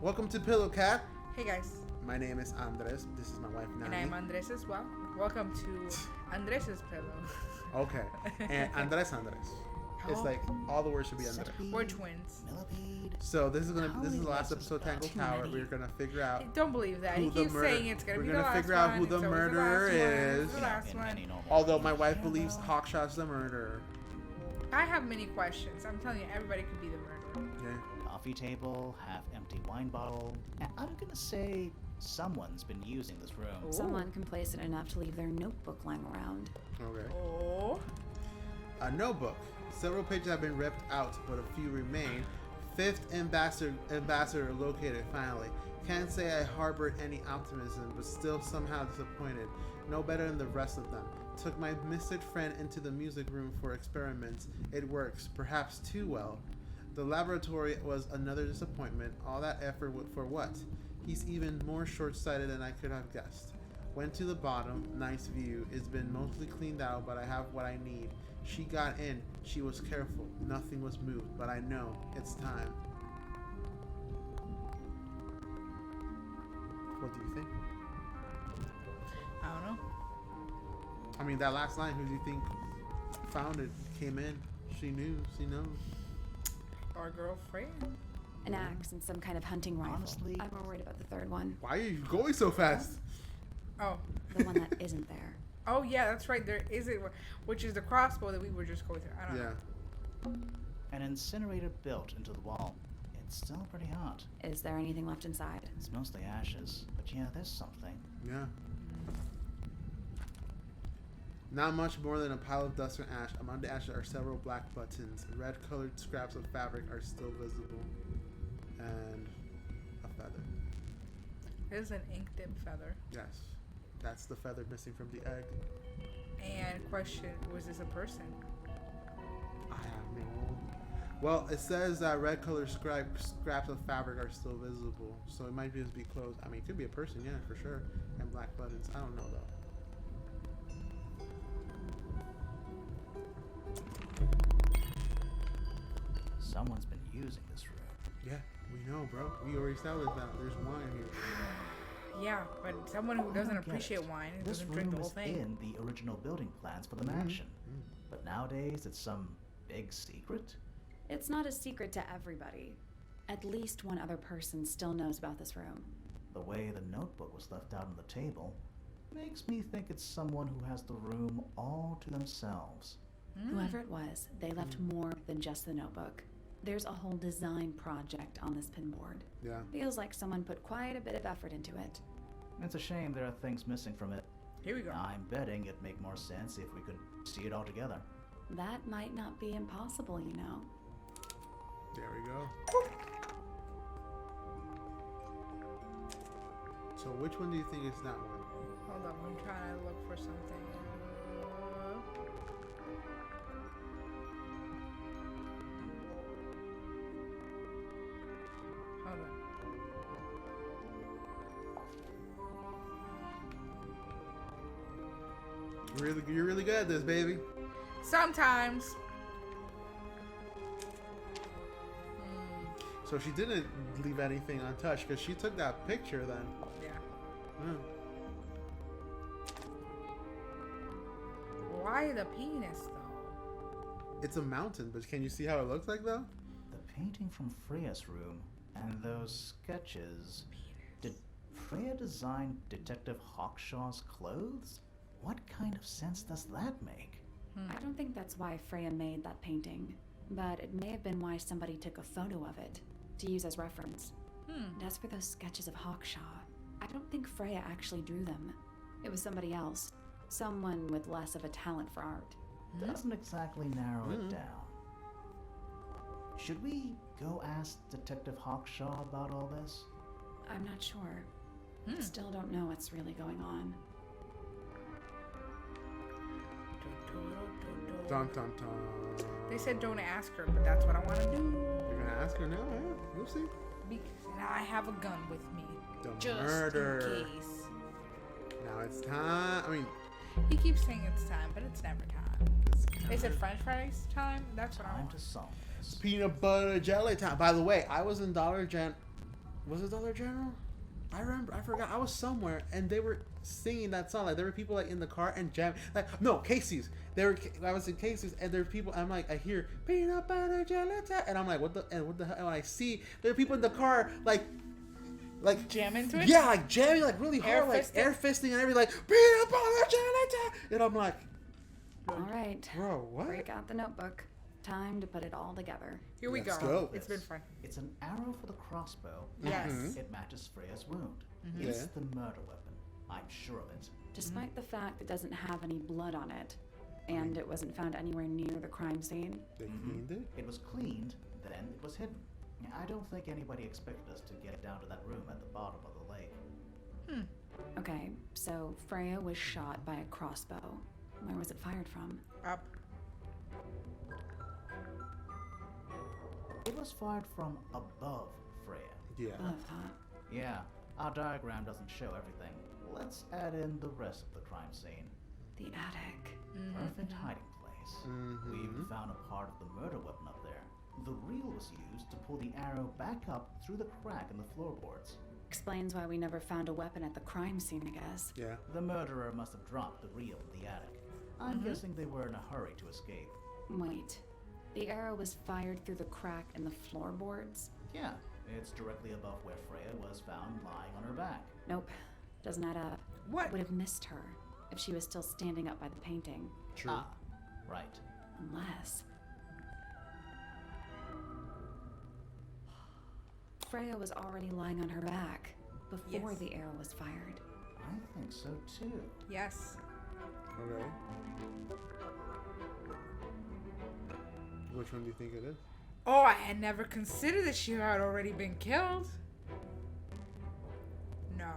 Welcome to Pillow Cat. Hey guys. My name is Andres. This is my wife Nani. And I'm Andres as well. Welcome to Andres's Pillow. Okay. And Andres. It's like all the words should be Andres. We're twins. So this is the last episode of Tangle Tower. We're gonna figure out. Don't believe that. He keeps saying it's gonna be the last one. We're gonna figure out who the murderer is. The last one. Although my wife believes Hawkshot's the murderer. I have many questions. I'm telling you, everybody could be the murderer. Yeah. Coffee table, half-empty wine bottle. And I'm gonna say someone's been using this room. Ooh. Someone complacent enough to leave their notebook lying around. Okay. Oh. A notebook. Several pages have been ripped out, but a few remain. Fifth ambassador located finally. Can't say I harbored any optimism, but still somehow disappointed. No better than the rest of them. Took my mystic friend into the music room for experiments. It works, perhaps too well. The laboratory was another disappointment. All that effort for what? He's even more short-sighted than I could have guessed. Went to the bottom. Nice view. It's been mostly cleaned out, but I have what I need. She got in. She was careful. Nothing was moved, but I know it's time. What do you think? I don't know. I mean, that last line, who do you think found it, came in? She knew. She knows. Our girlfriend. An axe and some kind of hunting rifle. Honestly, I'm more worried about the third one. Why are you going so fast? Oh. The one that isn't there. Oh yeah, that's right. There is it, which is the crossbow that we were just going through. I don't know. an incinerator built into the wall. It's still pretty hot. Is there anything left inside? It's mostly ashes, but yeah, there's something. Yeah. Not much more than a pile of dust and ash. Among the ashes are several black buttons. Red-colored scraps of fabric are still visible. And a feather. There's an ink dip feather. Yes. That's the feather missing from the egg. And question, was this a person? I have no... Well, it says that red-colored scraps of fabric are still visible. So it might just be clothes. I mean, it could be a person, yeah, for sure. And black buttons. I don't know, though. Someone's been using this room. Yeah, we know, bro. We already established that. There's wine here. Yeah, but someone who doesn't appreciate wine and This doesn't drink room the whole is thing. in the original building plans for the mansion. But nowadays, it's some big secret. It's not a secret to everybody. At least one other person still knows about this room. The way the notebook was left out on the table makes me think it's someone who has the room all to themselves. Whoever it was, they left more than just the notebook. There's a whole design project on this pinboard. Yeah. Feels like someone put quite a bit of effort into it. It's a shame there are things missing from it. Here we go. I'm betting it'd make more sense if we could see it all together. That might not be impossible, you know. There we go. So which one do you think is that one? Hold up, I'm trying to look for something. Hold on. You're really good at this, baby. Sometimes. So she didn't leave anything untouched because she took that picture then. Yeah. Yeah. Why the penis though? It's a mountain, but can you see how it looks like though? The painting from Freya's room and those sketches. Did Freya design Detective Hawkshaw's clothes? What kind of sense does that make? I don't think that's why Freya made that painting, but it may have been why somebody took a photo of it to use as reference. And as for those sketches of Hawkshaw, I don't think Freya actually drew them. It was somebody else. Someone with less of a talent for art. Doesn't exactly narrow it down. Should we go ask Detective Hawkshaw about all this? I'm not sure. Still don't know what's really going on. Dun dun dun. They said don't ask her, but that's what I want to do. You're gonna ask her now? Yeah, we'll see. Because I have a gun with me. The Just murder. in case. Now it's time. I mean, He keeps saying it's time, but it's never time. it's Is it French fries time? That's what I Time want. to solve this. peanut butter jelly time. By the way, I was in Dollar Gen Was it Dollar General? I remember. I forgot. I was somewhere and they were singing that song. Like there were people like in the car and jam. Like no, Casey's. I was in Casey's and there were people. I'm like, I hear peanut butter jelly, and I'm like, what the hell? And when I see there are people in the car like Jamming to it. yeah, like jamming like really hard, like air fisting and everything, like peanut butter jelly, and I'm like, All right. bro, what? Break out the notebook. Time to put it all together. Here we Let's go. go. It's been fun. It's an arrow for the crossbow. Yes. And it matches Freya's wound. Mm-hmm. It's Yeah. the murder weapon. I'm sure of it. Despite the fact it doesn't have any blood on it, and it wasn't found anywhere near the crime scene, They cleaned it. It was cleaned, then it was hidden. I don't think anybody expected us to get down to that room at the bottom of the lake. okay, so Freya was shot by a crossbow. Where was it fired from? Up. It was fired from above Freya. Yeah. Above, huh? Yeah, our diagram doesn't show everything. Let's add in the rest of the crime scene. The attic. Perfect hiding place. We even found a part of the murder weapon up there. The reel was used to pull the arrow back up through the crack in the floorboards. Explains why we never found a weapon at the crime scene, I guess. Yeah. The murderer must have dropped the reel in the attic. I'm guessing they were in a hurry to escape. Wait. The arrow was fired through the crack in the floorboards? Yeah, it's directly above where Freya was found lying on her back. Nope. Doesn't add up. What? Would have missed her if she was still standing up by the painting. True. Ah, right. Unless. Freya was already lying on her back before Yes. the arrow was fired. I think so too. Yes. Okay. Which one do you think it is? Oh, I had never considered that she had already been killed. No.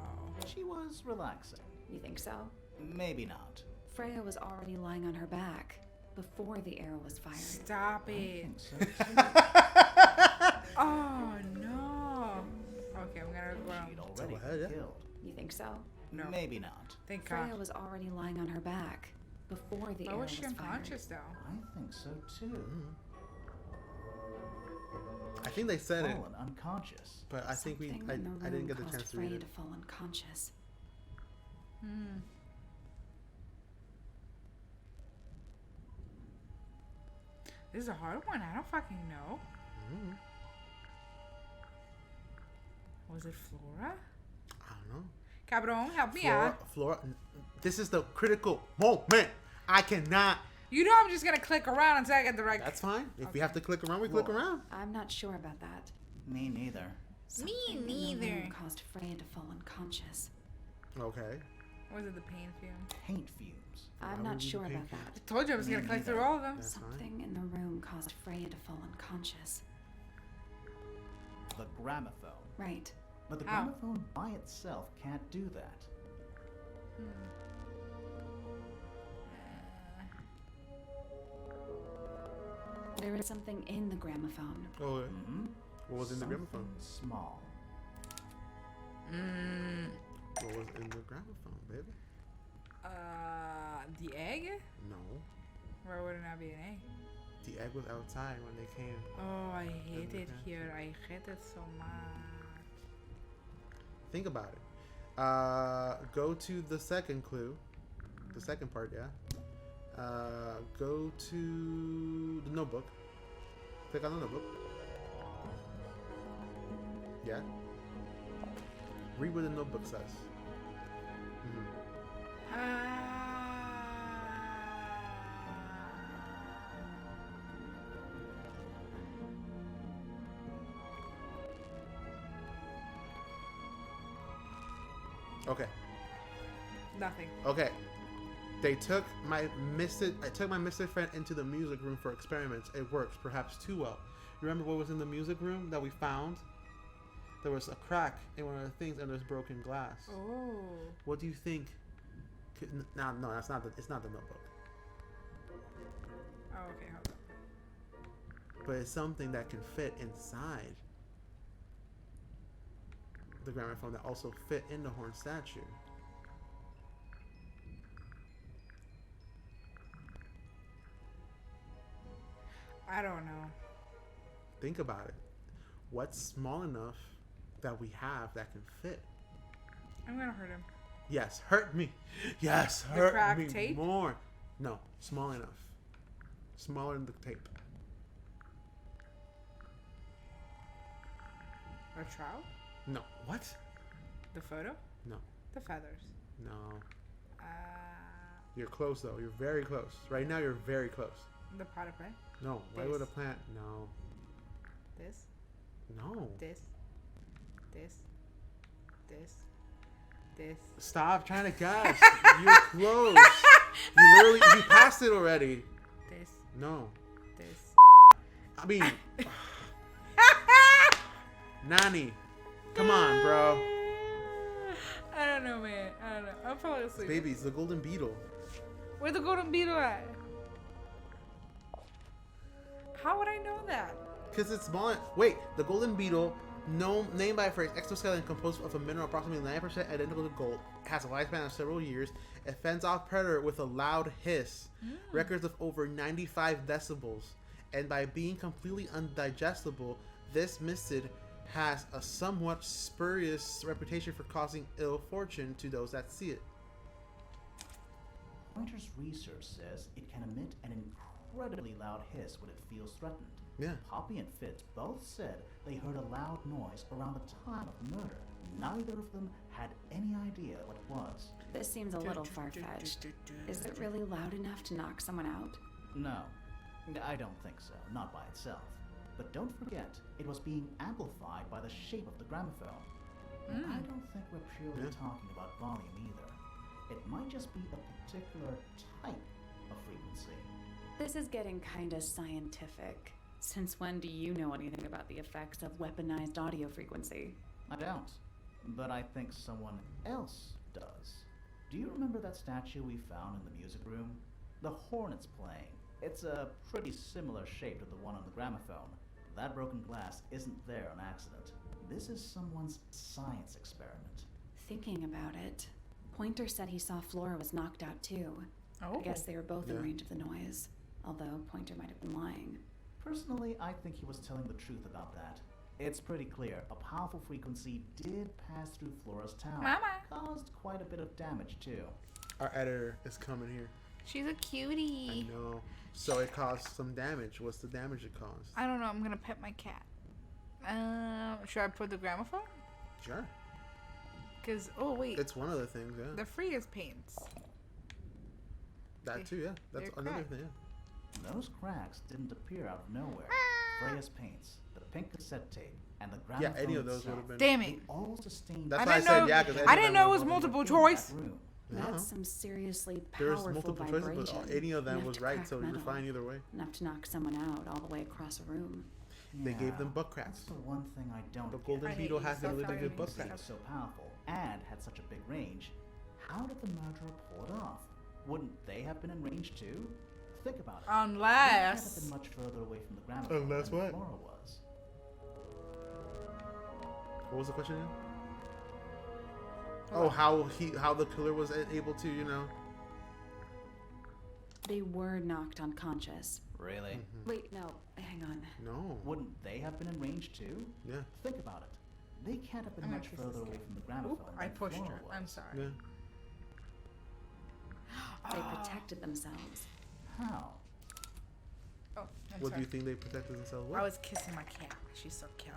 She was relaxing. You think so? Maybe not. Freya was already lying on her back before the arrow was fired. Stop I it. think so too. Oh no. Okay, I'm gonna go. She'd already ahead, yeah. been killed. You think so? No. Maybe not. Thank Freya God. was already lying on her back before the Why arrow was was she fired. unconscious though? I think so too. I think they said it, Fallen unconscious. but I think Something in the I didn't room get the caused chance to Freya read to it. fall unconscious. This is a hard one. I don't fucking know. Was it Flora? I don't know. Cabron, help me Flora, out. Flora, this is the critical moment. I cannot. You know I'm just gonna click around until I get the right. That's fine. If we have to click around, we click Well, around. I'm not sure about that. Me neither. Something in the neither. room caused Freya to fall unconscious. Okay. Was it the pain fume? Paint fumes. I'm would not it be sure the about pink that. I told you I was Me gonna click neither. through all of them. That's fine. Something in the room caused Freya to fall unconscious. The gramophone. Right. But the How? gramophone by itself can't do that. There was something in the gramophone. Oh, yeah. Mm-hmm. What was in the gramophone? Small. What was in the gramophone, baby? The egg? No. Why would it not be an egg? The egg was outside when they came. Oh, I hate Okay. it here. I hate it so much. Think about it. Go to the second clue. The second part, yeah. Go to the notebook. Click on the notebook. Yeah. Read what the notebook says. Okay. Nothing. Okay. They took my I took my misfit friend into the music room for experiments. It works, perhaps too well. You remember what was in the music room that we found? There was a crack in one of the things, and there's broken glass. Oh. What do you think? No, that's not. It's not the notebook. Oh, okay. Hold on. But it's something that can fit inside the gramophone that also fit in the horn statue. I don't know. Think about it. What's small enough that we have that can fit. I'm gonna hurt him. Yes, hurt me. Yes, The hurt cracked me tape? more. No, small enough. Smaller than the tape. A trowel? No. What? The photo? No. The feathers. No. Uh, You're close though. You're very close. Right now, you're very close. the pot of plant. No. Why This. would a plant? No. This. No. This. This. This. This. Stop trying to guess. You're close. You passed it already. This. No. This. I mean, Nani. Come on, bro. I don't know, man. I don't know. I'm falling asleep. Babies, the golden beetle. Where's the golden beetle at? How would I know that? Because it's small. Wait, the golden beetle, named by for its exoskeleton composed of a mineral approximately 9% identical to gold, has a lifespan of several years. It fends off predator with a loud hiss, records of over 95 decibels, and by being completely undigestible, this mistid has a somewhat spurious reputation for causing ill fortune to those that see it. Pointer's research says it can emit an incredibly loud hiss when it feels threatened. Yeah. Poppy and Fitz both said they heard a loud noise around the time of the murder. Neither of them had any idea what it was. This seems a little far-fetched. Is it really loud enough to knock someone out? No, I don't think so, not by itself. But don't forget, it was being amplified by the shape of the gramophone. And I don't think we're purely talking about volume either. It might just be a particular type of frequency. This is getting kinda scientific. Since when do you know anything about the effects of weaponized audio frequency? I don't, but I think someone else does. Do you remember that statue we found in the music room? The hornet's playing. It's a pretty similar shape to the one on the gramophone. That broken glass isn't there on accident. This is someone's science experiment. Thinking about it, Pointer said he saw Flora was knocked out too. Oh. I guess they were both in Yeah. range of the noise, although Pointer might have been lying. Personally, I think he was telling the truth about that. It's pretty clear a powerful frequency did pass through Flora's tower. Mama. Caused quite a bit of damage too. Our editor is coming here. She's a I cutie. know. So it caused some damage. What's the damage it caused? I don't know. I'm gonna pet my cat. Should I put the gramophone? Sure. Cause wait, It's one of the things, yeah. the Freya's paints. That too, yeah. That's they're another cracked. thing, yeah. Those cracks didn't appear out of nowhere. Freya's paints, the pink cassette tape, and the Yeah, gramophone any of those itself, would have been. Damn they it! all sustained. That's I why I didn't said know- yeah, because I didn't know it was multiple choice. Yeah. That's some seriously There's powerful multiple choices, vibration. but any of them Enough was to right, crack so you're metal. fine either way. Enough to knock someone out all the way across a room. They gave them butt cracks. That's the one thing I don't The get. golden I hate beetle you has so a really far, good you butt hate Being cracks. so powerful and had such a big range, how did the murderer pull it off? Wouldn't they have been in range too? Think about it. They can't have Unless been much further away from the gramophone Unless than what? Flora was. What was the question again? Oh, how the killer was able to, you know. They were knocked unconscious. Really? Wait, no, hang on. No. Wouldn't they have been in range too? Yeah. Think about it. They can't have been I'm gonna much kiss further this away cat. from the gramophone. Oop, I than pushed Flora her. was. I'm sorry. Yeah. They protected themselves. How? Oh, I'm What do sorry. you think they protected themselves with? I was kissing my cat. She's so cute.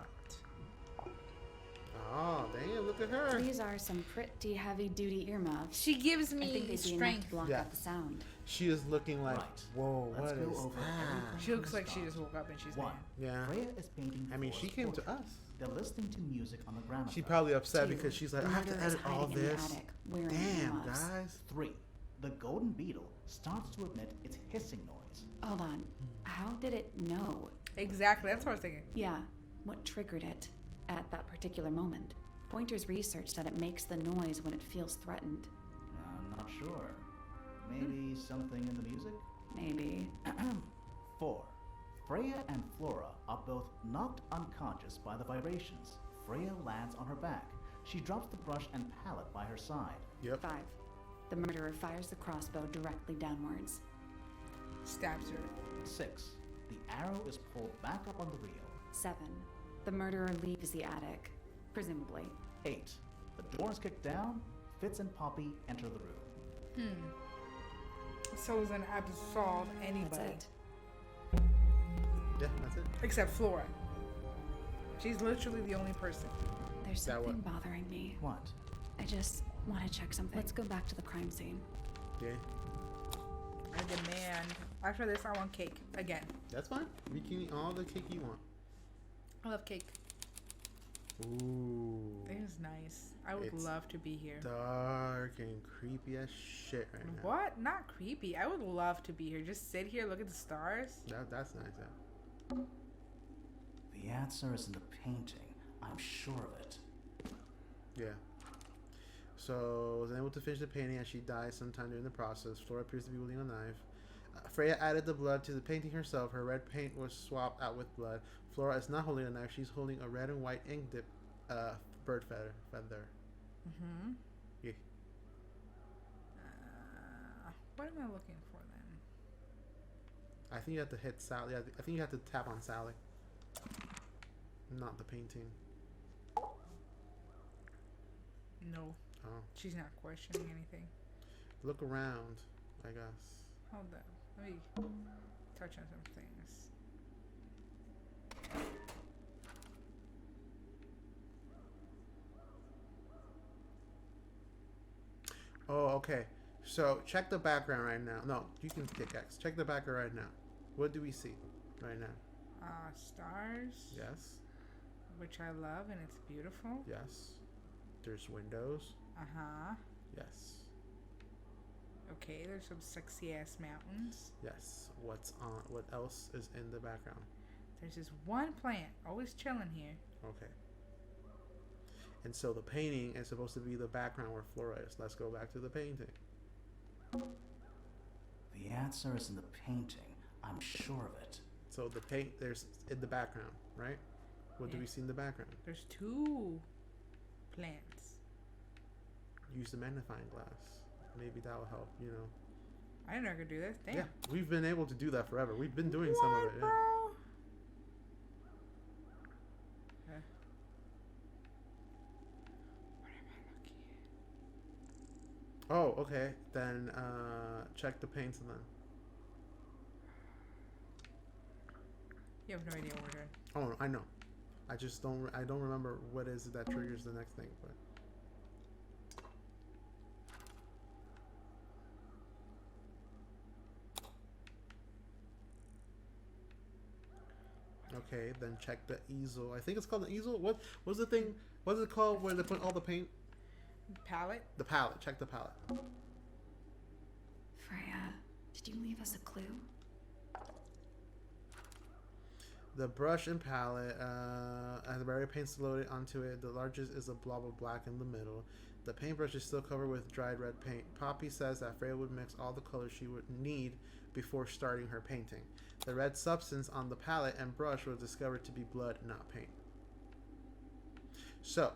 Oh, damn, look at her. These are some pretty heavy-duty earmuffs. She gives I think me they'd be enough strength. to block Yeah. out the sound. She is looking like, Right. whoa, Let's what go is over that? everything She looks from like the she just start. woke up and she's One. mad. Yeah. Freya is painting. I mean, she Flora's came to portrait. us. They're listening to music on the gramophone. She probably upset Two, because she's like, the I have to murderer is edit all hiding in the this. attic, wearing Damn, earmuffs. guys. 3. The golden beetle starts to emit its hissing noise. Hold on. How did it know? Exactly. That's what I was thinking. Yeah, what triggered it at that particular moment? Pointer's research said it makes the noise when it feels threatened. I'm not sure. Maybe something in the music? Maybe. 4. Freya and Flora are both knocked unconscious by the vibrations. Freya lands on her back. She drops the brush and palette by her side. Yep. 5. The murderer fires the crossbow directly downwards. Stabs her. 6. The arrow is pulled back up on the reel. 7. The murderer leaves the attic. Presumably. 8. The door is kicked down. Fitz and Poppy enter the room. So it's gonna absolve anybody. That's it. Yeah, that's it. Except Flora. She's literally the only person. There's That something what? bothering me. What? I just want to check something. Let's go back to the crime scene. Yeah, I demand. After this, I want cake again. that's fine. We can eat all the cake you want. I love cake. Ooh. It is nice. I would It's love to be here. Dark and creepy as shit right now. What? Not creepy. I would love to be here. Just sit here, look at the stars. That's nice. Yeah. The answer is in the painting. I'm sure of it. Yeah. So, was unable to finish the painting as she dies sometime during the process. Flora appears to be wielding a knife. Freya added the blood to the painting herself. Her red paint was swapped out with blood. Flora is not holding a knife. She's holding a red and white ink dip bird feather. Mm-hmm. Yeah. What am I looking for then? I think you have to hit Sally. I think you have to tap on Sally. Not the painting. No. Oh. She's not questioning anything. Look around, I guess. Hold up. Let me touch on some things. Oh, okay. So check the background right now. No, you can pick X. Check the background right now. What do we see right now? Stars. Yes. Which I love, and it's beautiful. Yes. There's windows. Uh-huh. Yes. Okay, there's some sexy ass mountains. Yes. What's on? What else is in the background? There's this one plant always chilling here. Okay. And so the painting is supposed to be the background where Flora is. Let's go back to the painting. The answer is in the painting. I'm sure of it. So the paint there's in the background, right? What do Yeah. we see in the background? There's two plants. Use the magnifying glass. Maybe that will help, you know. I didn't know I could do this. Damn. Yeah, we've been able to do that forever. We've been doing some of it. Yeah. Bro? What am I looking at? Oh, okay. Then check the paints then. You have no idea what we're doing. Oh, I know. I just don't. I don't remember what is it that triggers the next thing. But okay, then check the easel. I think it's called the easel. What's the thing? What's it called where they put all the paint? Palette? The palette. Check the palette. Freya, did you leave us a clue? The brush and palette has various paints loaded onto it. The largest is a blob of black in the middle. The paintbrush is still covered with dried red paint. Poppy says that Freya would mix all the colors she would need before starting her painting. The red substance on the palette and brush was discovered to be blood, not paint. So,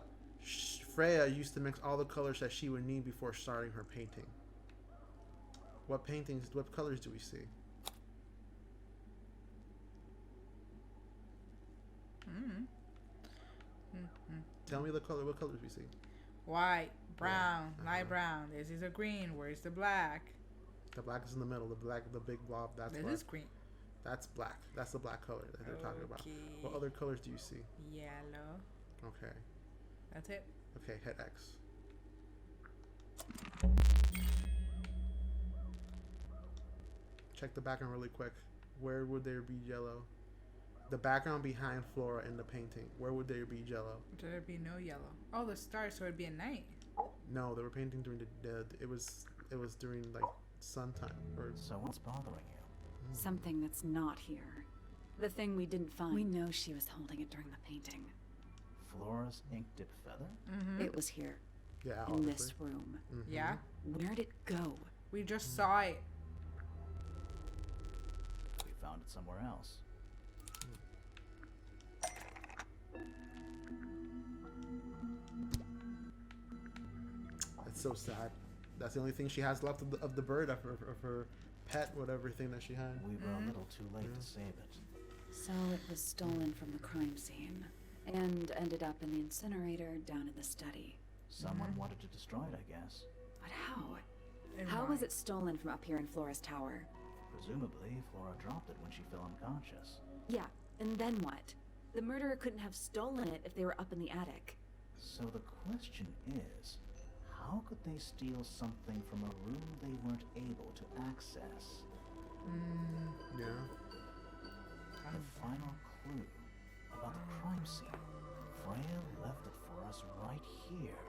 Freya used to mix all the colors that she would need before starting her painting. What colors do we see? Tell me what colors we see. White, brown, Yeah, light brown. This is a green. Where's the black? The black is in the middle. The big blob, that's This black. is green. That's black. That's the black color that they're talking about. Okay. What other colors do you see? Yellow. Okay. That's it. Okay, hit X. Check the background really quick. Where would there be yellow? The background behind Flora in the painting. Where would there be yellow? There'd be no yellow. Oh, the stars, so it'd be a night. No, they were painting during it was during like sun time or So what's bothering you? Something that's not here. The thing we didn't find. We know she was holding it during the painting. Flora's ink dip feather? Mm-hmm. It was here, yeah, in obviously. this room. Mhm. Yeah. Where'd it go? We just saw it. We found it somewhere else. It's so sad. That's the only thing she has left of the bird of her pet, whatever thing that she had. We were a little too late to save it. So it was stolen from the crime scene. And ended up in the incinerator down in the study. Someone wanted to destroy it, I guess. But how? And How why? was it stolen from up here in Flora's tower? Presumably, Flora dropped it when she fell unconscious. Yeah, and then what? The murderer couldn't have stolen it if they were up in the attic. So the question is, how could they steal something from a room they weren't able to access? Yeah. The final clue about the crime scene. Freya left it for us right here.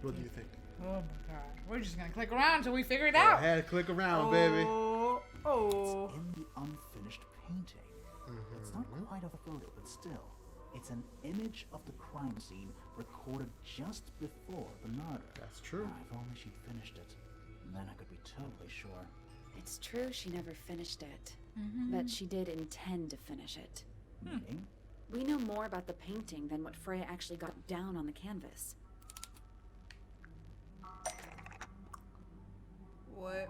What do you think? Oh my god. We're just gonna click around until we figure it Go out. ahead, click around, baby. Oh. It's in the unfinished painting. It's not quite a photo, but still, it's an image of the crime scene recorded just before the murder. That's true. If only she'd finished it, then I could be totally sure. It's true she never finished it, but she did intend to finish it. Meaning? We know more about the painting than what Freya actually got down on the canvas. What?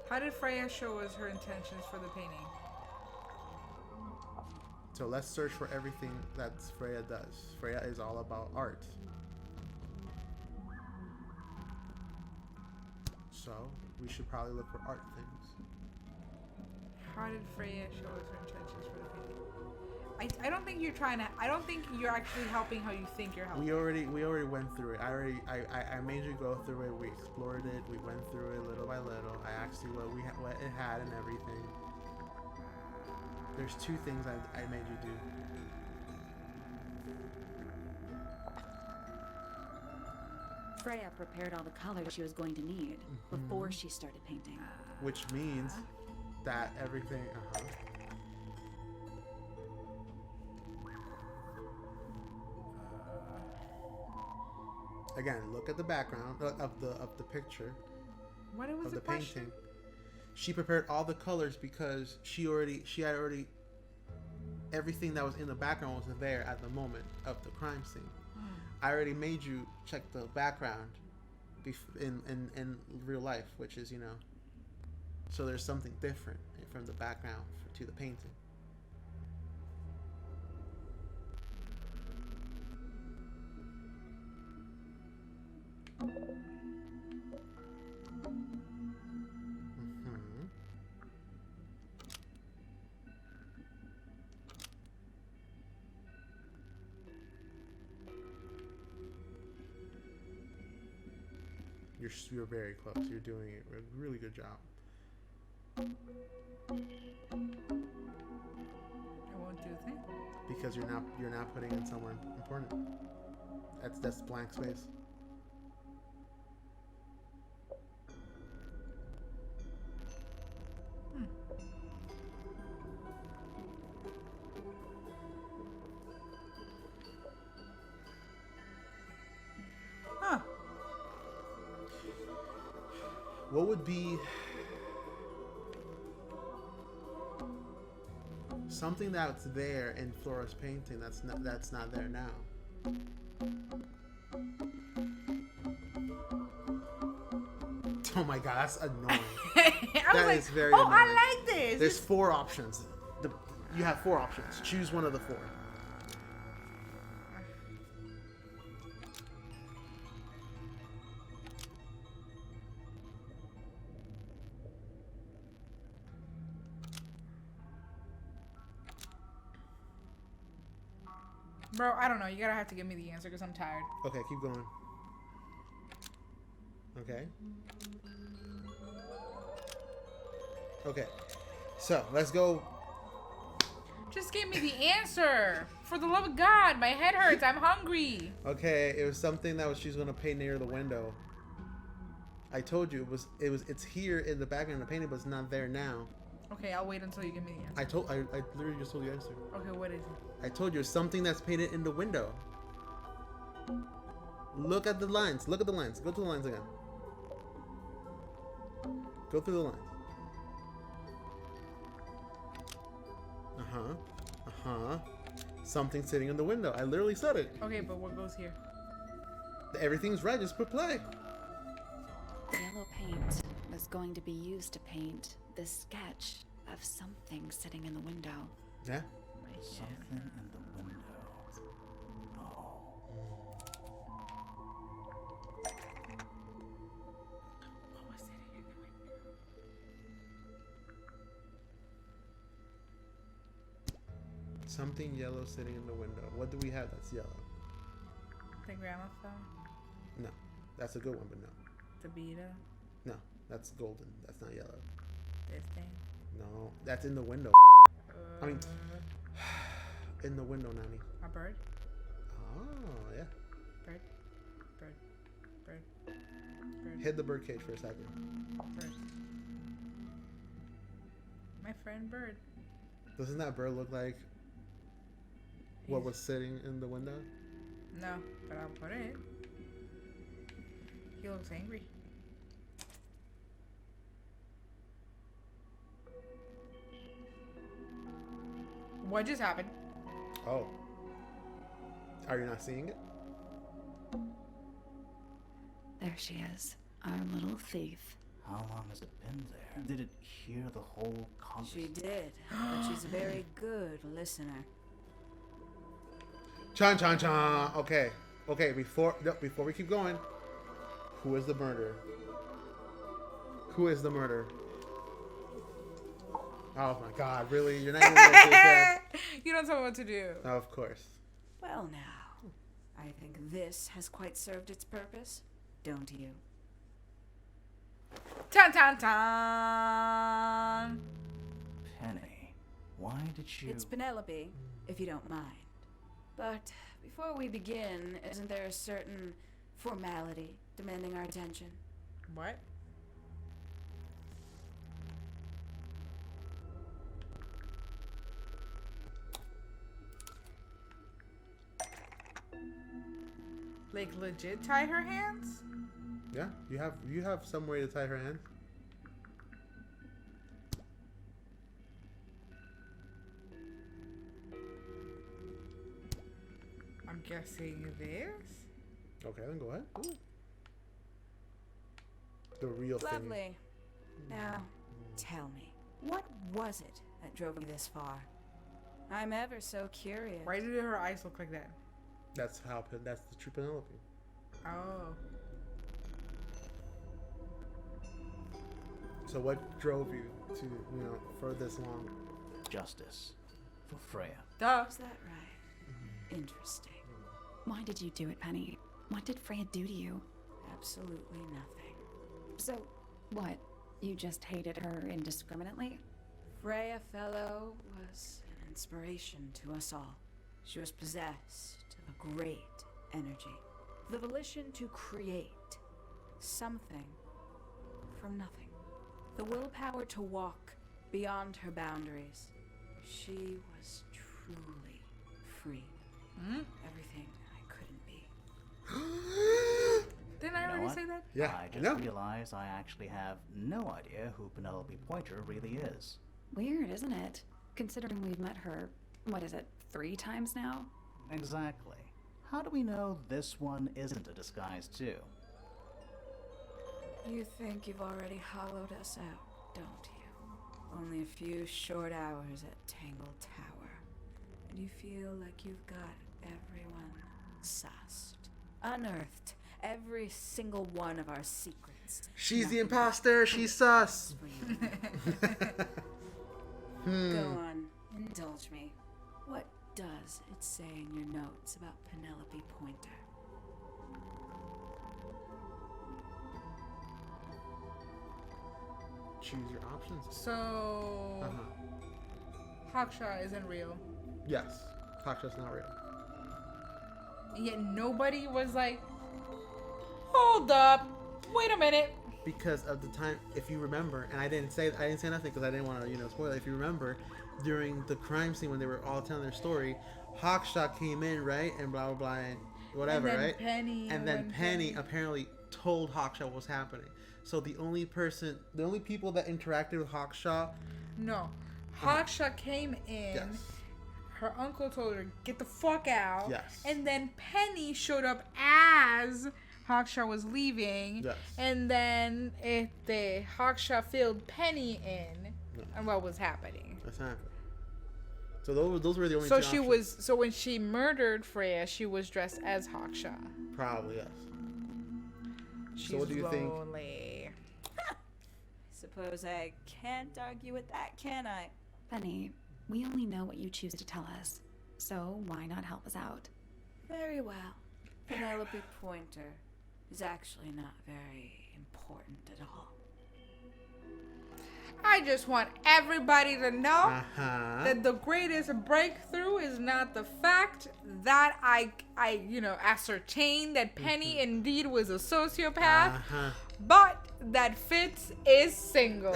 How did Freya show us her intentions for the painting? So let's search for everything that Freya does. Freya is all about art. So we should probably look for art things. How did Freya show us her intentions for the painting? I don't think you're trying to. I don't think you're actually helping how you think you're helping. We already went through it. I made you go through it. We explored it. We went through it little by little. I asked you what it had and everything. There's two things I made you do. Freya prepared all the colors she was going to need before she started painting. Which means that everything. Again, look at the background of the picture What was of the the question? painting. She prepared all the colors because she had already everything that was in the background was there at the moment of the crime scene. I already made you check the background in real life, which is so there's something different from the background to the painting. You're very close. You're doing a really good job. I won't do a thing. Because you're not putting in somewhere important. That's blank space. Huh. What would be something that's there in Flora's painting that's not there now? Oh my god, that's annoying. That is very annoying. I like this. There's 4 options. You have 4 options. Choose one of the 4. Bro, I don't know. You gotta have to give me the answer because I'm tired. Okay, keep going. Okay. Okay. So, let's go. Just give me the answer. For the love of God, my head hurts. I'm hungry. Okay, it was something that she's gonna paint near the window. I told you it's here in the background of the painting, but it's not there now. Okay, I'll wait until you give me the answer. I literally just told you the answer. Okay, what is it? I told you it's something that's painted in the window. Look at the lines. Look at the lines. Go to the lines again. Go through the lines. Something sitting in the window. I literally said it. Okay, but what goes here? Everything's red. Just put play. The yellow paint was going to be used to paint the sketch of something sitting in the window. Yeah. Something in the window. Oh. What was sitting in the window? Something yellow sitting in the window. What do we have that's yellow? The gramophone? No. That's a good one, but no. The Vita? No. That's golden. That's not yellow. This thing? No. That's in the window. I mean, in the window, Nanny. A bird? Oh, yeah. Bird? Bird? Bird? Bird? Hit the birdcage for a second. Bird. My friend Bird. Doesn't that bird look like what was sitting in the window? No, but I'll put it. He looks angry. What just happened? Oh. Are you not seeing it? There she is, our little thief. How long has it been there? Did it hear the whole conversation? She did, but she's a very good listener. Chan chan chan. Okay. Okay, before we keep going, who is the murderer? Who is the murderer? Oh my god, really? You're not even gonna do that? You don't tell me what to do. No, of course. Well, now, I think this has quite served its purpose, don't you? Tan tan tan. Penny, why did you... It's Penelope, if you don't mind. But before we begin, isn't there a certain formality demanding our attention? What? Like legit tie her hands? Yeah, you have some way to tie her hands. I'm guessing this. Okay, then go ahead. Do it. The real thing. Lovely. Now, tell me, what was it that drove you this far? I'm ever so curious. Why did her eyes look like that? That's the true Penelope. Oh. So what drove you to, for this long? Justice for Freya. Duh. Is that right? Interesting. Why did you do it, Penny? What did Freya do to you? Absolutely nothing. So, what? You just hated her indiscriminately? Freya Fellow was an inspiration to us all. She was possessed of a great energy, the volition to create something from nothing, the willpower to walk beyond her boundaries. She was truly free. Everything I couldn't be. Didn't I You know already what? say that? Yeah, I I just know. realized I actually have no idea who Penelope Pointer really is. Weird, isn't it? Considering we've met her, 3 times now? Exactly. How do we know this one isn't a disguise too? You think you've already hollowed us out, don't you? Only a few short hours at Tangle Tower, and you feel like you've got everyone sussed, unearthed every single one of our secrets. She's the Nothing imposter. She's sus. for you. Go on, indulge me. What does it say in your notes about Penelope Pointer? Choose your options. So, Hawkshaw isn't real. Yes, Hawkshaw's not real. And yet nobody was like, hold up, wait a minute. Because of the time, if you remember, and I didn't say nothing because I didn't want to spoil it. If you remember, during the crime scene when they were all telling their story, Hawkshaw came in, right, and blah blah blah, and whatever, and then right? Penny, And then Penny apparently told Hawkshaw what was happening. So the only people that interacted with Hawkshaw, No, Hawkshaw came in. yes, Her uncle told her, get the fuck out. Yes. And then Penny showed up as Hawkshaw was leaving, Yes. and then the Hawkshaw filled Penny in, and what was happening. Exactly. So those were the only So two she options. was. So when she murdered Freya, she was dressed as Hawkshaw. Probably, yes. She's So what do you think? lonely. Suppose I can't argue with that, can I? Penny, we only know what you choose to tell us, so why not help us out? Very well. Penelope Pointer is actually not very important at all. I just want everybody to know Uh-huh. that the greatest breakthrough is not the fact that I ascertained that Penny indeed was a sociopath, Uh-huh. but that Fitz is single.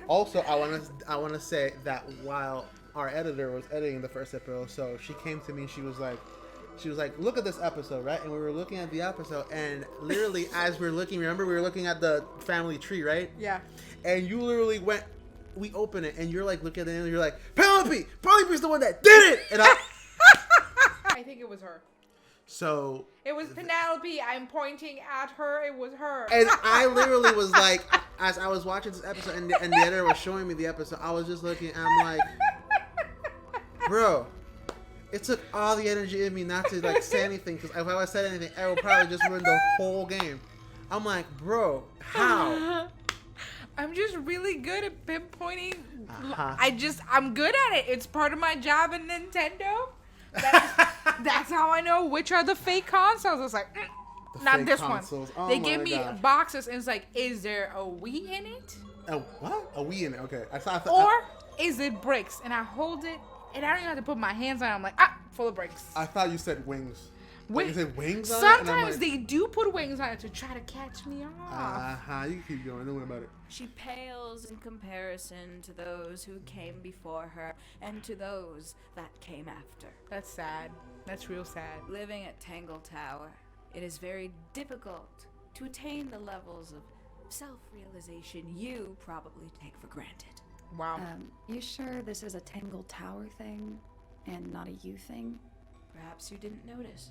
Also, I want to say that while our editor was editing the first episode, she came to me and she was like, look at this episode, right? And we were looking at the episode, and literally as we were looking, remember we were looking at the family tree, right? Yeah. And you literally we open it, and you're like, look at it, and you're like, Penelope's the one that did it! And I think it was her. so... It was Penelope. I'm pointing at her. It was her. And I literally was like, as I was watching this episode, and the editor was showing me the episode, I was just looking, and I'm like, bro, it took all the energy in me not to like say anything, because if I said anything, I would probably just ruin the whole game. I'm like, bro, how? I'm just really good at pinpointing. Uh-huh. I'm good at it. It's part of my job in Nintendo. That's how I know which are the fake consoles. It's like, The not fake this consoles. one. Oh They my give me gosh. boxes, and it's like, is there a Wii in it? A what? A Wii in it? Okay. Or is it bricks? And I hold it, and I don't even have to put my hands on it. I'm like, full of bricks. I thought you said wings. Like, is it wings on it? And I'm Sometimes like, they do put wings on it to try to catch me off. You can keep going. Don't worry about it. She pales in comparison to those who came before her and to those that came after. That's sad. That's real sad. Living at Tangle Tower, it is very difficult to attain the levels of self-realization you probably take for granted. Wow. You sure this is a Tangle Tower thing and not a you thing? Perhaps you didn't notice.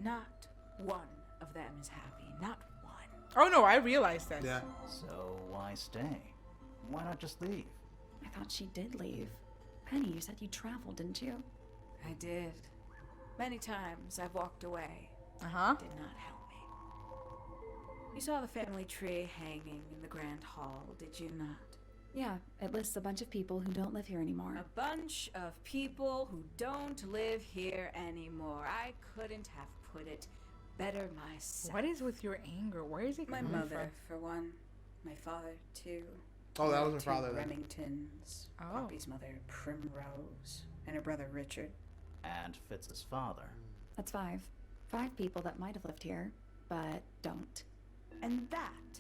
Not one of them is happy. Not one. Oh no, I realized that. Yeah. So why stay? Why not just leave? I thought she did leave. Penny, you said you traveled, didn't you? I did. Many times I've walked away. Uh-huh. Did not help me. You saw the family tree hanging in the grand hall, did you not? Yeah, it lists a bunch of people who don't live here anymore. A bunch of people who don't live here anymore. I couldn't have put it better myself. What is with your anger? Where is it My coming mother, for one. My father, too. Oh, that was her Two father then. Remingtons. Oh. Poppy's mother, Primrose. And her brother, Richard. And Fitz's father. That's 5. 5 people that might have lived here, but don't. And that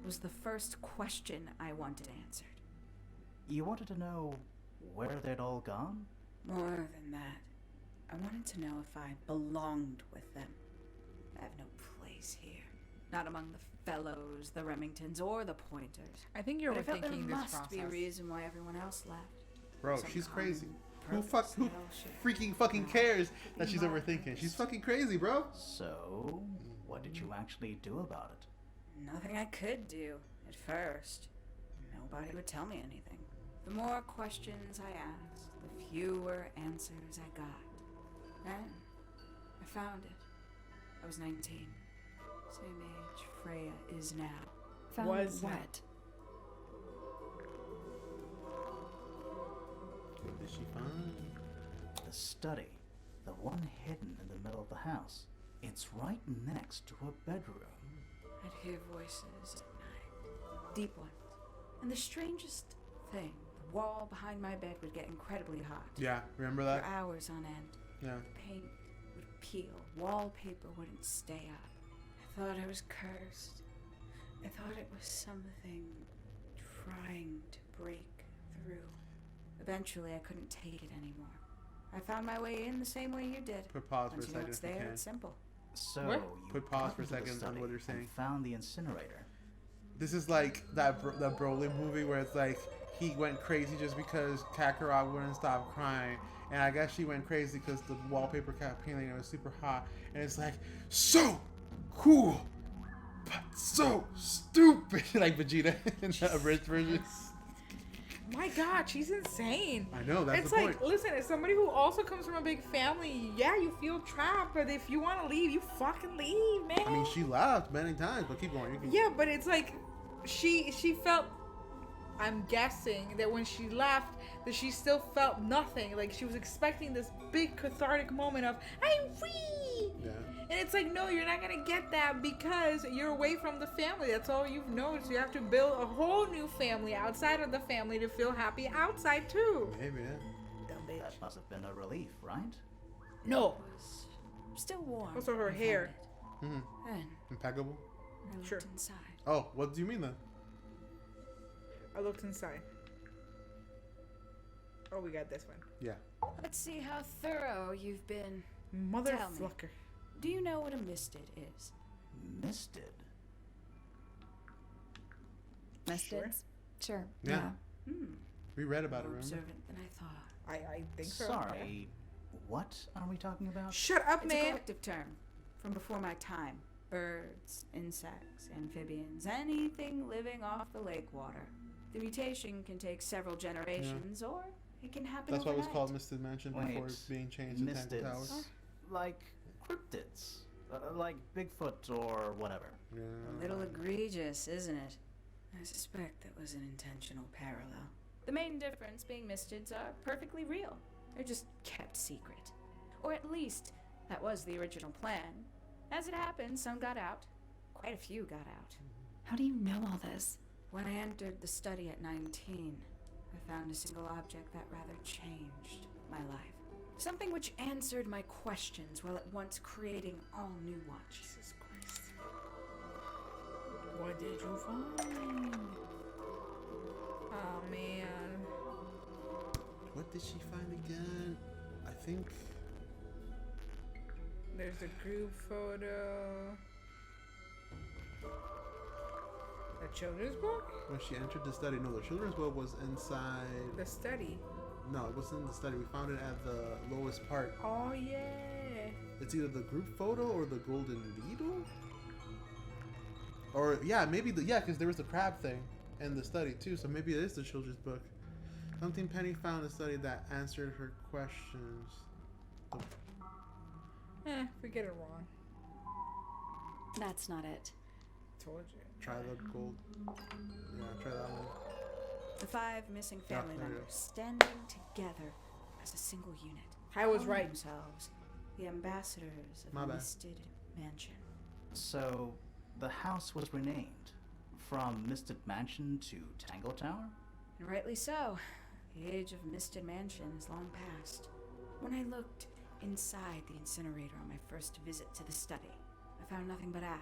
was the first question I wanted answered. You wanted to know where they'd all gone? More than that, I wanted to know if I belonged with them. I have no place here. Not among the fellows, the Remingtons, or the Pointers. I think you're But I felt there overthinking this must process. be a reason why everyone else left. Bro, Some she's common crazy. Who purpose who that all should freaking fucking cares that she's overthinking? She's fucking crazy, bro. So, what did you actually do about it? Nothing I could do at first. Nobody would tell me anything. The more questions I asked, the fewer answers I got. Then I found it. I was 19. Same age Freya is now. Found Was what? What did she find? The study. The one hidden in the middle of the house. It's right next to a bedroom. I'd hear voices at night. Deep ones. And the strangest thing, the wall behind my bed would get incredibly hot. Yeah, remember For that? hours on end. Yeah. Paint would peel. Wallpaper wouldn't stay up. I thought I was cursed. I thought it was something trying to break through. Eventually, I couldn't take it anymore. I found my way in the same way you did. Put pause for a Once you know second it's if you there, can. it's simple. So, What? you Put pause got for a into the second on study what you're and saying. found the incinerator. This is like that Broly movie where it's like he went crazy just because Kakarot wouldn't stop crying, And I guess she went crazy because the wallpaper kept painting and it was super hot. And it's like, so cool, but so stupid. Like Vegeta in the abridged version. My God, she's insane. I know, that's It's the like, point. listen, as somebody who also comes from a big family, yeah, you feel trapped, but if you want to leave, you fucking leave, man. I mean, she left many times, but keep going. You can... Yeah, but it's like, she felt, I'm guessing that when she left, that she still felt nothing. Like, she was expecting this big cathartic moment of, I'm free! Yeah. And it's like, no, you're not going to get that because you're away from the family. That's all you've known. So you have to build a whole new family outside of the family to feel happy outside, too. Maybe, yeah. Dumb bitch. That must have been a relief, right? No. Was still warm. Also her I found hair. it. Mm-hmm. Then Impeccable. I looked Sure. inside. Oh, what do you mean then? I looked inside. Oh, we got this one. Yeah. Let's see how thorough you've been. Motherfucker. Do you know what a misted is? Misted. Misted? Sure. Yeah. Hmm. We read about it, More remember? observant than I thought. I think so. Sorry, what are we talking about? Shut up, It's a man. collective term from before my time. Birds, insects, amphibians, anything living off the lake water. The mutation can take several generations, or it can happen That's why it was overnight. called Misted Mansion before Wait, it's being changed to Tangle Tower. Mistids. Like cryptids. Like Bigfoot or whatever. Yeah. A little egregious, isn't it? I suspect that was an intentional parallel. The main difference being mistids are perfectly real. They're just kept secret. Or at least, that was the original plan. As it happened, some got out. Quite a few got out. How do you know all this? When I entered the study at 19, I found a single object that rather changed my life. Something which answered my questions while at once creating all new ones. Jesus Christ. What did you find? Oh, man. What did she find again? I think. There's a group photo. A children's book? When she entered the study, no, the children's book was inside. The study. No, it wasn't in the study. We found it at the lowest part. Oh, yeah. It's either the group photo or the golden needle. Or yeah, maybe because there was the crab thing in the study too. So maybe it is the children's book. Something Penny found in the study that answered her questions. We get it wrong. That's not it. Told you. Try the gold. Yeah, try that one. The 5 missing family there you members standing together as a single unit. I was calling right. Themselves the ambassadors of My a bad. misted mansion. So, the house was renamed from Misted Mansion to Tangle Tower? And rightly so. The age of misted mansion is long past. When I looked inside the incinerator on my first visit to the study, I found nothing but ash.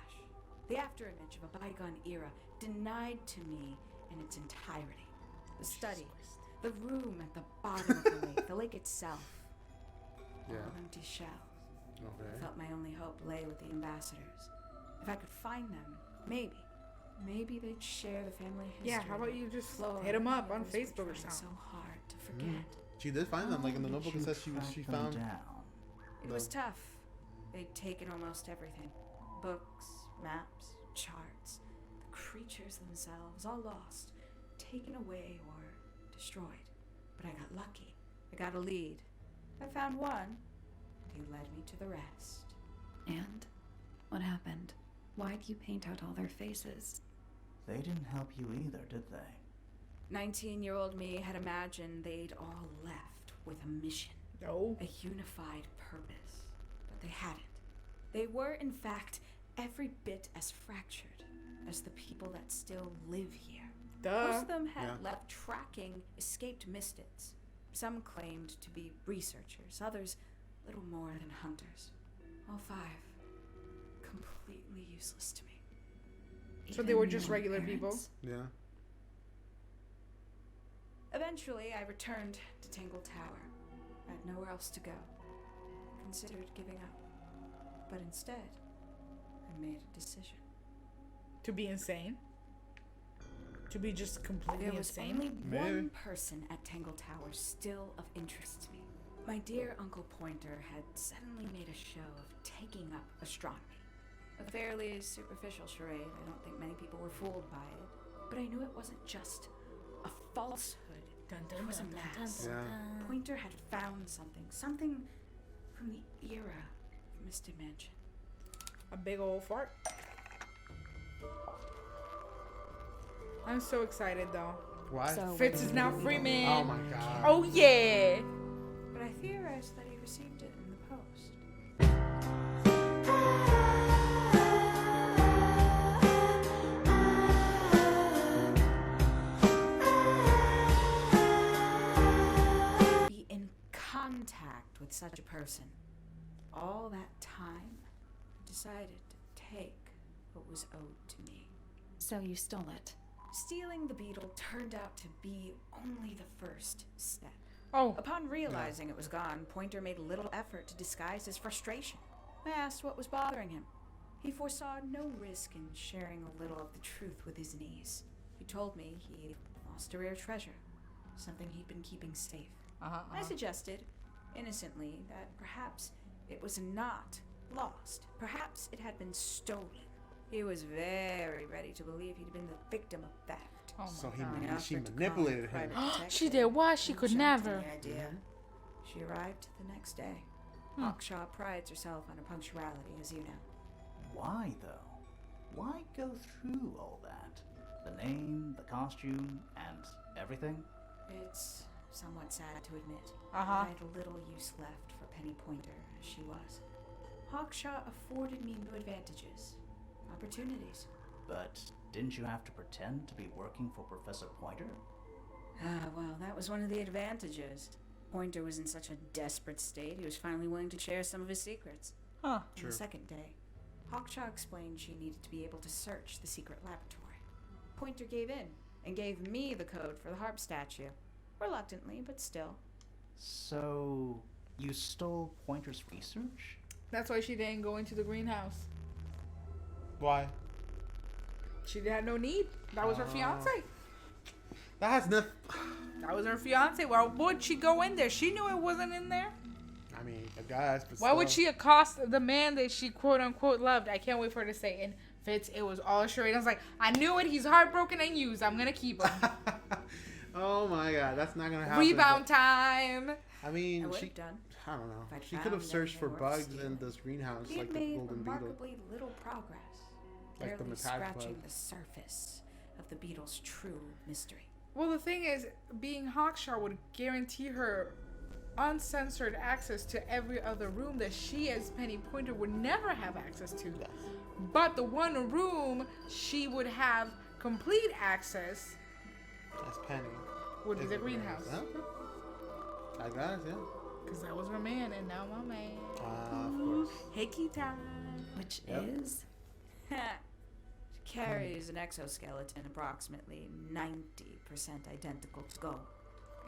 The afterimage of a bygone era denied to me in its entirety. The study, the room at the bottom of the lake itself, Yeah. all empty shells. I Okay. felt my only hope lay with the ambassadors. If I could find them, maybe they'd share the family history. Yeah, how about you just Flow hit him up of on others which Facebook or find something? So hard to forget. She did find them, like in the How notebook. did It you says she track them found. down? It was tough. They'd taken almost everything. Books, maps, charts. The creatures themselves, all lost. Taken away or destroyed. But I got lucky. I got a lead. I found one. He led me to the rest. And what happened? Why'd you paint out all their faces? They didn't help you either, did they? 19-year-old me had imagined they'd all left with a mission. No. A unified purpose. But they hadn't. They were, in fact, every bit as fractured as the people that still live here. Most Duh. of them had Yeah. left tracking escaped mystics. Some claimed to be researchers, others little more than hunters. All 5 completely useless to me. So they were Even just your regular people? parents? Yeah. Eventually, I returned to Tangle Tower. I had nowhere else to go. I considered giving up. But instead, I made a decision. To be insane? To be just completely There was insane? only Maybe. one person at Tangle Tower still of interest to me. My dear Uncle Pointer had suddenly made a show of taking up astronomy. A fairly superficial charade. I don't think many people were fooled by it. But I knew it wasn't just a falsehood. It was a mask. Yeah. Pointer had found something from the era of Miss Dimension. A big old fart. I'm so excited though. Why? So Fitz is now free man. Oh my god. Oh yeah. But I theorized that he received it in the post. Be in contact with such a person. All that time, I decided to take what was owed to me. So you stole it. Stealing the beetle turned out to be only the first step. Oh. Upon realizing it was gone, Pointer made little effort to disguise his frustration. I asked what was bothering him. He foresaw no risk in sharing a little of the truth with his niece. He told me he lost a rare treasure, something he'd been keeping safe. I suggested, innocently, that perhaps it was not lost. Perhaps it had been stolen. He was very ready to believe he'd been the victim of theft. Oh my So god. she Offered to call manipulated a him. private She detective. did what? She I'm could shocked never. at the idea. She arrived the next day. Hawkshaw prides herself on her punctuality, as you know. Why, though? Why go through all that? The name, the costume, and everything? It's somewhat sad to admit. Uh-huh. I had little use left for Penny Pointer as she was. Hawkshaw afforded me new advantages, opportunities. But didn't you have to pretend to be working for Professor Pointer? Well, that was one of the advantages. Pointer was in such a desperate state, he was finally willing to share some of his secrets. Huh. On True. the second day, Hawkshaw explained she needed to be able to search the secret laboratory. Pointer gave in and gave me the code for the harp statue. Reluctantly, but still. So, you stole Pointer's research? That's why she didn't go into the greenhouse. Why? She had no need. That was her fiance. That has nothing. That was her fiance. Why would she go in there? She knew it wasn't in there. I mean, I guess. But Why would still. she accost the man that she quote unquote loved? I can't wait for her to say in Fitz, it was all a charade. I was like, I knew it. He's heartbroken and used. I'm gonna keep him. Oh my god, that's not gonna happen. Rebound time. I mean, I would she. have done. I don't know. If I'd She could have found searched for anything worth bugs in stealing. this greenhouse, He like had the made golden beetle. remarkably little progress. Like the Barely Mataz scratching bug. the surface of the beetle's true mystery. Well, the thing is, being Hawkshaw would guarantee her uncensored access to every other room that she, as Penny Pointer, would never have access to. Yes. But the one room she would have complete access That's Penny. would be Is the it greenhouse. Okay. I guess, yeah. Because that was her man, and now my man. Of course. Hickey time. Which Yep. is? She carries an exoskeleton approximately 90% identical to gold.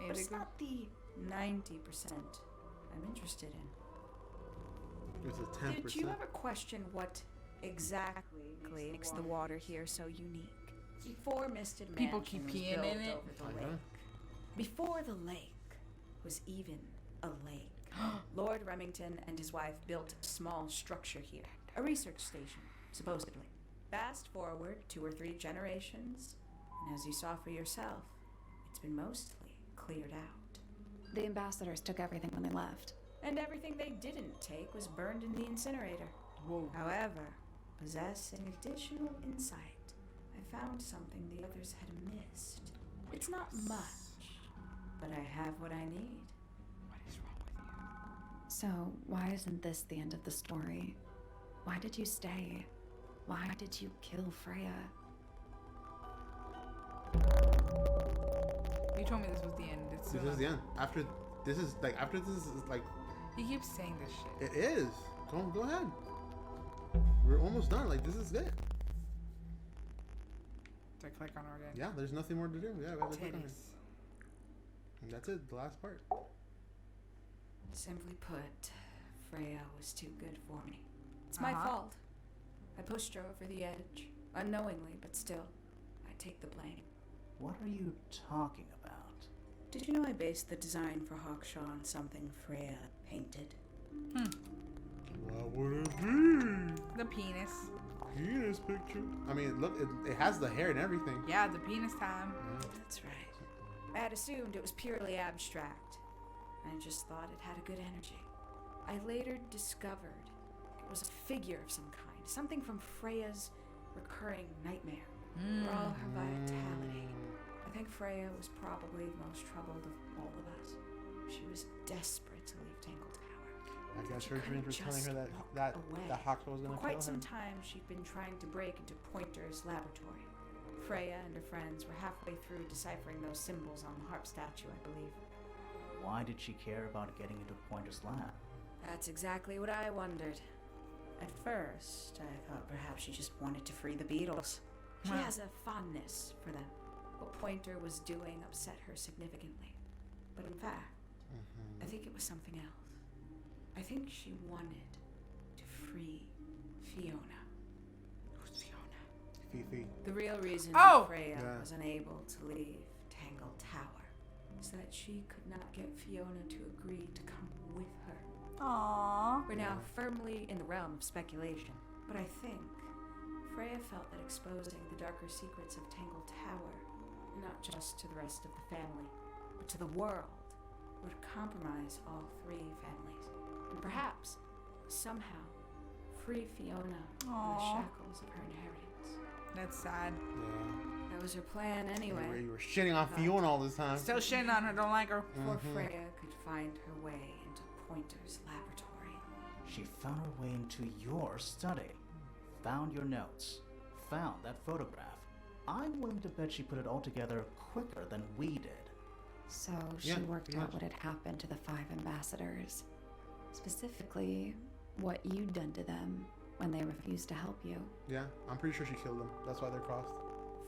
But it's not the 90% I'm interested in. It's a 10%. Did you ever question what exactly makes the water here so unique? Before Misted People Mansion keep was peeing built in it. over the I know. lake. Before the lake was even a lake, Lord Remington and his wife built a small structure here, a research station, supposedly. Fast forward 2 or 3 generations, and as you saw for yourself, it's been mostly cleared out. The ambassadors took everything when they left. And everything they didn't take was burned in the incinerator. Whoa. However, possessing additional insight, I found something the others had missed. It's not much, but I have what I need. What is wrong with you? So, why isn't this the end of the story? Why did you stay? Why did you kill Freya? You told me this was the end. It's This is the end. After this is like He keeps saying this shit. it is. Go ahead. We're almost done. Like this is it. Do I click on her again? Yeah, there's nothing more to do. Yeah, we have to click on it. Titties. And that's it. The last part. Simply put, Freya was too good for me. It's my Uh-huh. fault. I pushed her over the edge, unknowingly, but still, I take the blame. What are you talking about? Did you know I based the design for Hawkshaw on something Freya painted? What would it be? The penis. Penis picture. I mean, look, it has the hair and everything. Yeah, the penis time. That's right. I had assumed it was purely abstract. I just thought it had a good energy. I later discovered it was a figure of some kind, something from Freya's recurring nightmare. For all her vitality. I think Freya was probably the most troubled of all of us. She was desperate to leave Tangle Tower. I guess She her dreams were couldn't telling her just that walk away. Hawkshaw was For gonna quite kill some him. time, she'd been trying to break into Pointer's laboratory. Freya and her friends were halfway through deciphering those symbols on the harp statue, I believe. Why did she care about getting into Pointer's lab? That's exactly what I wondered. At first, I thought perhaps she just wanted to free the beetles. She Wow. has a fondness for them. What Pointer was doing upset her significantly. But in fact, I think it was something else. I think she wanted to free Fiona. Who's Fiona? Fifi. The real reason Oh! Freya Yeah. was unable to leave Tangle Tower is that she could not get Fiona to agree to come with her. Aww. We're now firmly in the realm of speculation, but I think Freya felt that exposing the darker secrets of Tangle Tower, not just to the rest of the family, but to the world, would compromise all three families, and perhaps, somehow, free Fiona from the Aw. shackles of her inheritance. That's sad. Yeah. That was her plan anyway. You were shitting on Fiona all this time. Still shitting on her, don't like her. Before Freya could find her way into Pointer's laboratory. She found her way into your study, found your notes, found that photograph. I'm willing to bet she put it all together quicker than we did. So she Yeah, worked pretty out much. what had happened to the 5 ambassadors. Specifically, what you'd done to them when they refused to help you. Yeah, I'm pretty sure she killed them. That's why they're crossed.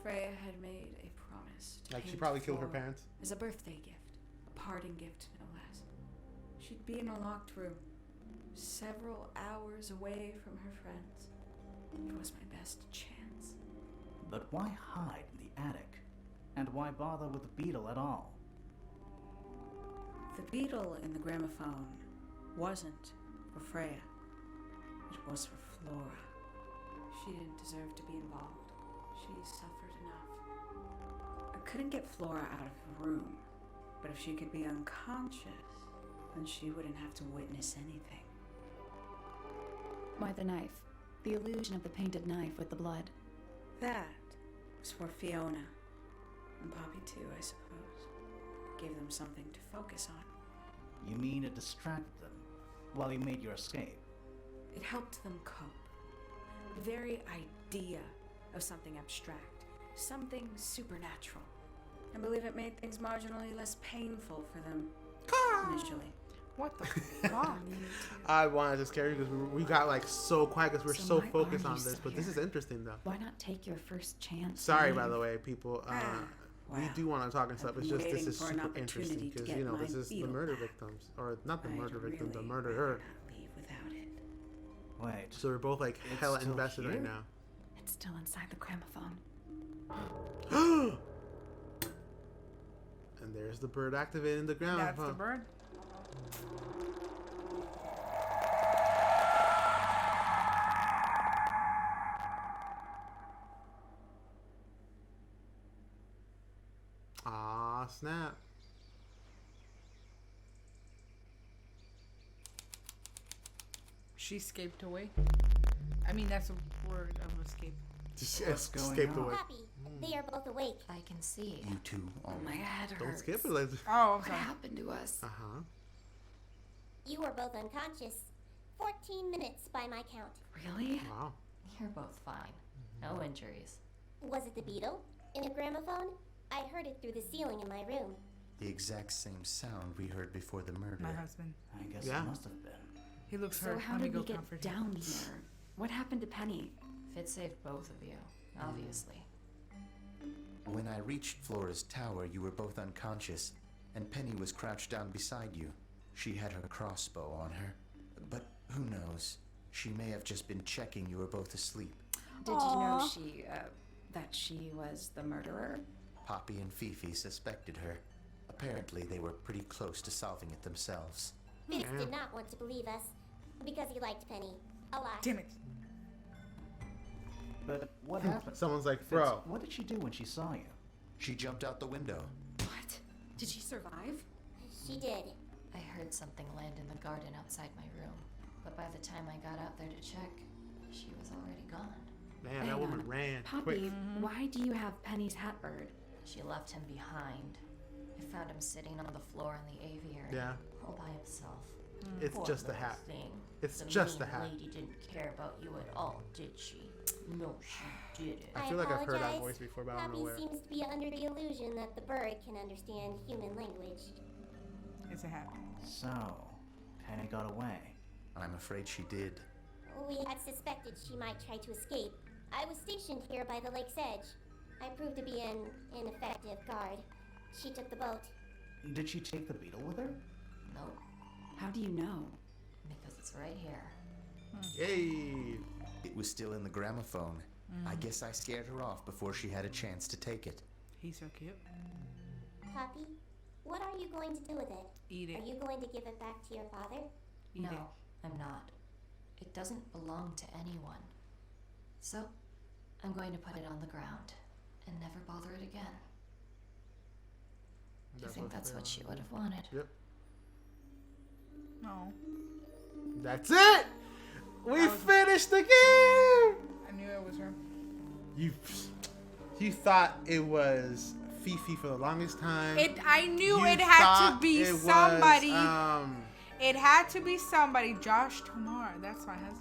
Freya had made a promise to Like, she paint probably killed her Flora parents. as a birthday gift, a parting gift no less. She'd be in a locked room, several hours away from her friends. It was my best chance. But why hide in the attic? And why bother with the beetle at all? The beetle in the gramophone wasn't for Freya. It was for Flora. She didn't deserve to be involved. She suffered enough. I couldn't get Flora out of the room, but if she could be unconscious, then she wouldn't have to witness anything. Why the knife? The illusion of the painted knife with the blood. That was for Fiona. And Poppy too, I suppose. Gave them something to focus on. You mean it distracted them while you made your escape? It helped them cope. The very idea of something abstract, something supernatural. I believe it made things marginally less painful for them initially. What the fuck? I wanted to scare you because we got like so quiet because we're so why focused are on you this. so But this is here? interesting though. Why not take your first chance? Sorry, to by the leave? way, people. We Wow. do want to talk and stuff. I've It's been just this waiting is for an super opportunity interesting to because get you know my this is the beetle murder back. victims, or not the I'd murder victim, the really murderer. not leave without it. Wait, So we're both like It's hella still invested right here? now. It's still inside the gramophone. And there's the bird activating the ground. That's the bird. Ah, snap. She escaped away. I mean, that's a word of escape. Just What's going escaped on? away. Happy. They are both awake. I can see. You two all My head hurts. Don't skip it. Like, Oh, I'm What sorry. happened to us? uh-huh. You were both unconscious. 14 minutes by my count. Really? Wow. You're both fine. No injuries. Was it the beetle? In a gramophone? I heard it through the ceiling in my room. the exact same sound we heard before the murder. My husband. I guess Yeah. it must have been. He looks So hurt. how Let me did go we get comfort him. down here? What happened to Penny? Fit saved both of you, obviously. When I reached Flora's tower, you were both unconscious, and Penny was crouched down beside you. She had her crossbow on her, but who knows? She may have just been checking you were both asleep. Did you know that she was the murderer? Poppy and Fifi suspected her. Apparently, they were pretty close to solving it themselves. Fitz did not want to believe us because he liked Penny a lot. Damn it. But what happened? Someone's like, Fitz, bro. what did she do when she saw you? She jumped out the window. What? Did she survive? She did. I heard something land in the garden outside my room, but by the time I got out there to check, she was already gone. Man, Hang that woman on. ran Poppy, quick. why do you have Penny's hat bird? She left him behind. I found him sitting on the floor in the aviary. Yeah. All by himself. It's Poor just a little hat. Thing. It's The just a mean hat. lady didn't care about you at all, did she? No, she didn't. I feel like I've heard that apologize. voice before, but I don't know Poppy where. seems to be under the illusion that the bird can understand human language. It's a hat. So, Penny got away. I'm afraid she did. We had suspected she might try to escape. I was stationed here by the lake's edge. I proved to be an ineffective guard. She took the boat. Did she take the beetle with her? No, How do you know? because it's right here. Yay! It was still in the gramophone. I guess I scared her off before she had a chance to take it. He's so cute. Poppy, what are you going to do with it? Eat Are it. you going to give it back to your father? Eat No, it. I'm not. It doesn't belong to anyone. So, I'm going to put it on the ground and never bother it again. I think that's what she would have wanted. Yep. No. That's it! We That was- finished the game! I knew it was her. You thought it was Fifi for the longest time. I knew You it had to thought be it was, somebody. It had to be somebody. Josh Tomar, that's my husband.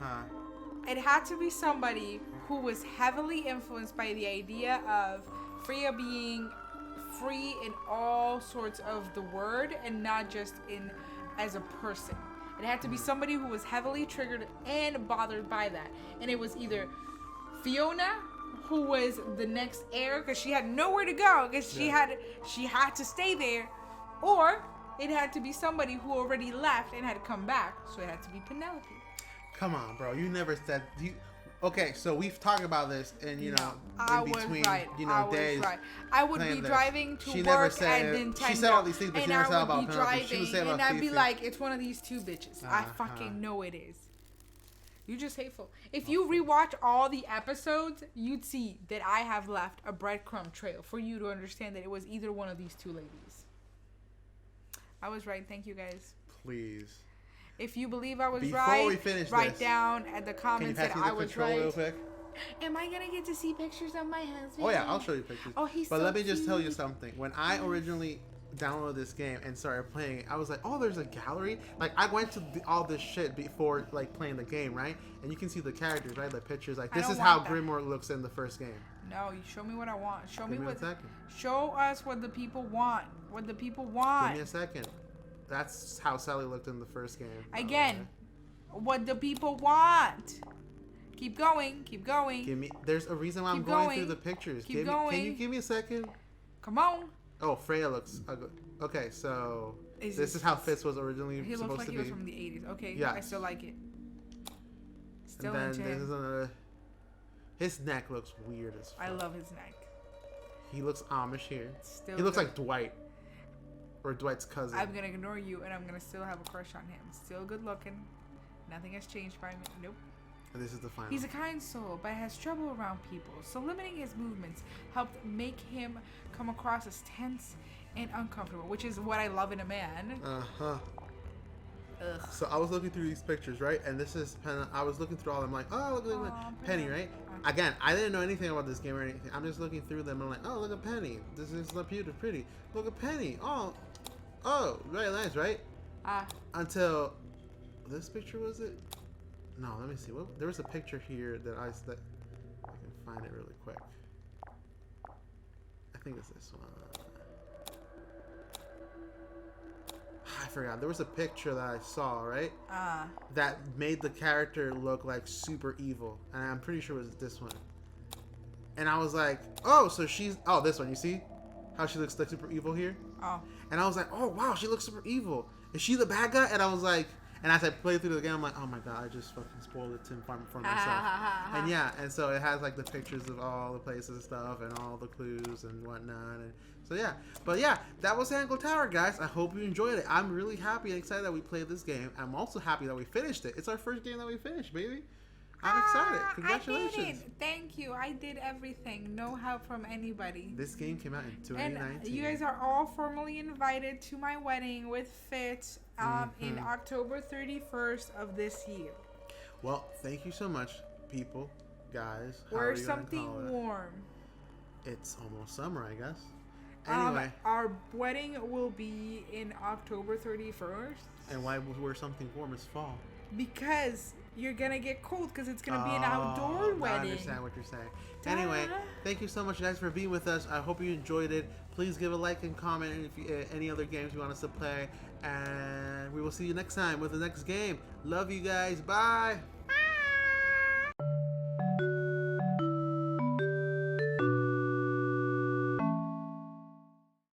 uh-huh. It had to be somebody who was heavily influenced by the idea of Freya being free in all sorts of the word and not just in as a person. It had to be somebody who was heavily triggered and bothered by that. And it was either Fiona, who was the next heir because she had nowhere to go because she had to stay there, or it had to be somebody who already left and had to come back. So it had to be Penelope. Come on, bro. You never said you. Okay, so we've talked about this, and you know, I in was between, right. you know, I was days. right. I would be playing this. driving to She never work said- at Nintendo. she said all these things, but she and never said I about would be Penelope. She would driving, say about and I'd be Fifi. like, "It's one of these two bitches." I Uh-huh. fucking know it is. You just hateful. If you rewatch all the episodes, you'd see that I have left a breadcrumb trail for you to understand that it was either one of these two ladies. I was right. Thank you, guys. Please. If you believe I was Before right, we finish write this, down at the Can you comments pass that me I the was control real right. quick? Am I gonna get to see pictures of my husband? Oh yeah, I'll show you pictures. Oh, he's But so let me just tell you cute. something. When I originally downloaded this game and started playing it, I was like, oh, there's a gallery. Like I went to all this shit before like playing the game, right? And you can see the characters, right? The pictures. Like I this don't is how want that. Grimoire looks in the first game. No, you show me what I want. Show me Give me a what. second. Show us what the people want. What the people Give want. me a second. That's how Sally looked in the first game. Again, what the people want. Keep going. Keep going. Give me. There's a reason why I'm Keep going going. through the pictures. Keep Can you going. give me a second? Come on. Oh, Freya looks ugly. Okay, so Is this he- is how Fitz was originally He looks supposed like to he be. was from the 80s. Okay, Yeah. I still like it. Still And into then this is him. another. His neck looks weird as fuck. I love his neck. He looks Amish here. Still He looks good. like Dwight. Or Dwight's cousin. I'm gonna ignore you, and I'm gonna still have a crush on him. Still good looking. Nothing has changed by me. Nope. And this is the final. He's a kind soul, but has trouble around people, so limiting his movements helped make him come across as tense and uncomfortable, which is what I love in a man. Uh-huh. Ugh. So I was looking through these pictures, right? And this is I was looking through all of them like, oh, look at Aw, Penny, right? Again, I didn't know anything about this game or anything. I'm just looking through them and I'm like, oh, look at Penny. This is so beautiful, pretty. Look at Penny. Oh, very nice, right? Ah, Until this picture, was it? No, let me see. What, there was a picture here that I can find it really quick. I think it's this one. I forgot. There was a picture that I saw, right? That made the character look like super evil. And I'm pretty sure it was this one. And I was like, oh, so she's... Oh, this one. You see how she looks like super evil here? oh. And I was like, oh, wow, she looks super evil. Is she the bad guy? And I was like... And as I played through the game, I'm like, oh my god, I just fucking spoiled it for myself. And yeah, and so it has like the pictures of all the places and stuff, and all the clues and whatnot. And so yeah, but yeah, that was Tangle Tower, guys. I hope you enjoyed it. I'm really happy and excited that we played this game. I'm also happy that we finished it. It's our first game that we finished, baby. I'm excited. Congratulations. I did it. Thank you. I did everything. No help from anybody. This game came out in 2019. And you guys are all formally invited to my wedding with Fitz in October 31st of this year. Well, thank you so much, people, guys. Wear something warm. It's almost summer, I guess. Anyway. Our wedding will be in October 31st. And why wear something warm? It's fall. Because you're going to get cold because it's going to be an outdoor wedding. I understand what you're saying. Anyway, thank you so much, guys, for being with us. I hope you enjoyed it. Please give a like and comment if you, any other games you want us to play. And we will see you next time with the next game. Love you guys. Bye.